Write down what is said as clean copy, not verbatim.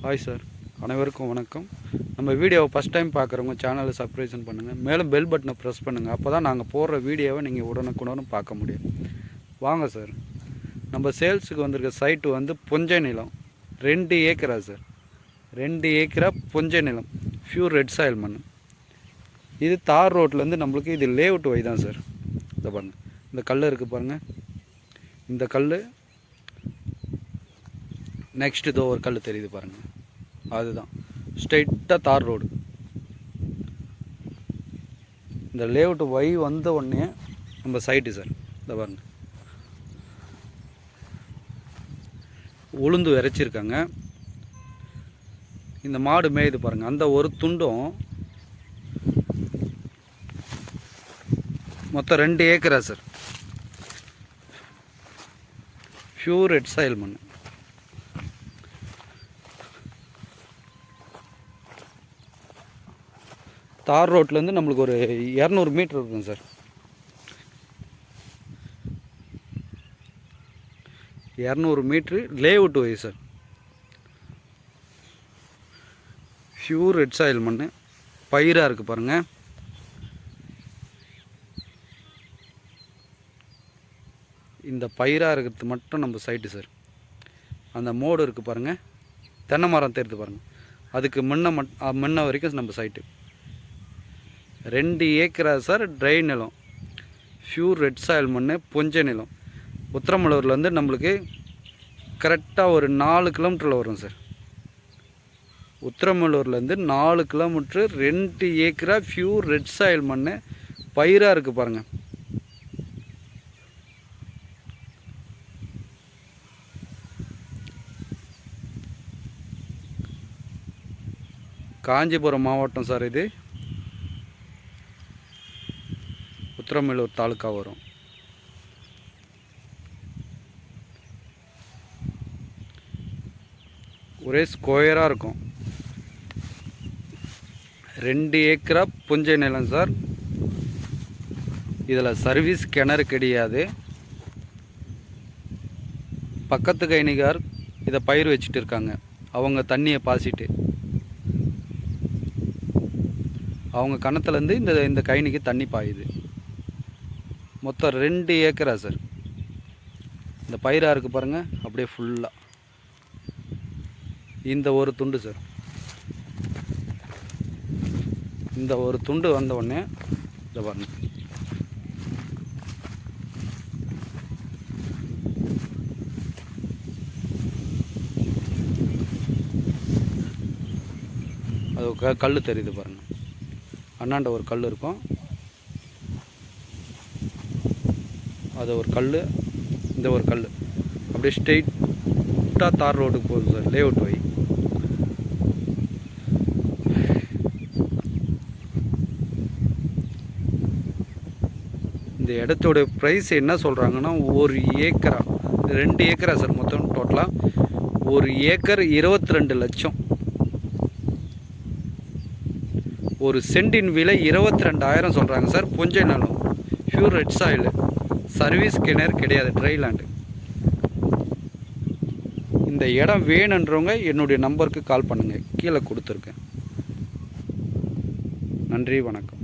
Hi sir, அனைவருக்கும் வணக்கம். நம்ம வீடியோவை ஃபஸ்ட் டைம் பார்க்குறவங்க சேனலை சப்ஸ்கிரைப் பண்ணுங்கள், மேலும் பெல் பட்டனை ப்ரெஸ் பண்ணுங்கள். அப்போ தான் நாங்கள் போடுற வீடியோவை நீங்கள் உடனுக்குடன் பார்க்க முடியும். வாங்க சார், நம்ம சேல்ஸுக்கு வந்திருக்க சைட்டு வந்து புஞ்சை நிலம் 2 ஏக்கரா சார். 2 ஏக்கரா புஞ்சை நிலம், ஃபியூர் ரெட் சாயில் மண். இது தார் ரோட்லேருந்து நம்மளுக்கு இது லேஅவுட் வை தான் சார். இதை பாருங்கள், இந்த கல் இருக்குது பாருங்கள், இந்த கல். நெக்ஸ்ட் இதோ ஒரு கல் தெரியுது பாருங்கள், அதுதான் ஸ்ட்ரெயிட்டாக தார் ரோடு. இந்த லேஅவுட் வை வந்த உடனே நம்ம சைட்டு சார். இந்த பாருங்க, உளுந்து விரைச்சிருக்காங்க. இந்த மாடு மேயுது பாருங்கள், அந்த ஒரு துண்டும் மொத்தம் 2 ஏக்கரா சார். பியூர் ரெட் சாயில் மண். தார் ரோட்லேருந்து நம்மளுக்கு ஒரு 200 மீட்டர் இருக்குங்க சார். 200 மீட்ரு லேஅவுட் வை சார். பியூர் ரெட் சாயில் மண், பயிராக இருக்குது பாருங்கள். இந்த பயிராக இருக்கிறது மட்டும் நம்ம சைட்டு சார். அந்த மோடு இருக்குது பாருங்கள், தென்னை மரம் தெரியுது பாருங்கள், அதுக்கு முன்ன வரைக்கும் நம்ம சைட்டு. 2 ஏக்கரா சார். ட்ரை நிலம், பியூர் ரெட் சாயில் மண், புஞ்சை நிலம். உத்திரமலூர்லேருந்து நம்மளுக்கு கரெக்டாக ஒரு 4 கிலோமீட்டரில் வரும் சார். உத்திரமலூர்லேருந்து 4 கிலோமீட்ரு, 2 ஏக்கரா பியூர் ரெட் சாயில் மண், பயிராக இருக்குது பாருங்கள். காஞ்சிபுரம் மாவட்டம் சார். இது உத்திரமேலூர் தாலுக்கா வரும். ஒரே ஸ்கொயராக இருக்கும். 2 ஏக்கரா புஞ்சை நிலம் சார். இதில் சர்வீஸ் கிணறு கிடையாது. பக்கத்து கைனிகார் இதை பயிர் வச்சுட்டு இருக்காங்க. அவங்க தண்ணியை பாசிட்டு அவங்க கணத்துலேருந்து இந்த கைனிக்கு தண்ணி பாயுது. மொத்தம் 2 ஏக்கரா சார். இந்த பயிராக இருக்குது பாருங்கள், அப்படியே ஃபுல்லாக. இந்த ஒரு துண்டு சார். இந்த ஒரு துண்டு வந்த உடனே இதை பாருங்கள், அது கல் தெரியுது பாருங்கள். அண்ணாண்ட ஒரு கல் இருக்கும், அது ஒரு கல், இந்த ஒரு கல். அப்படியே ஸ்ட்ரெயிட்டாக தார் ரோடுக்கு போகுது சார், லேஅவுட் வை. இந்த இடத்தோட ப்ரைஸ் என்ன சொல்கிறாங்கன்னா, 1 ஏக்கரா 2 ஏக்கரா சார். மொத்தம் டோட்டலாக 1 ஏக்கர் 22 லட்சம். ஒரு சென்டின் விலை 22,000 சொல்கிறாங்க சார். புஞ்சை நிலம், பியூர் ரெட் சாயில், சர்வீஸ் கிணறு கிடையாது, ட்ரை லேண்டு. இந்த இடம் வேணுன்றவங்க என்னுடைய நம்பருக்கு கால் பண்ணுங்கள், கீழே கொடுத்துருக்கேன். நன்றி, வணக்கம்.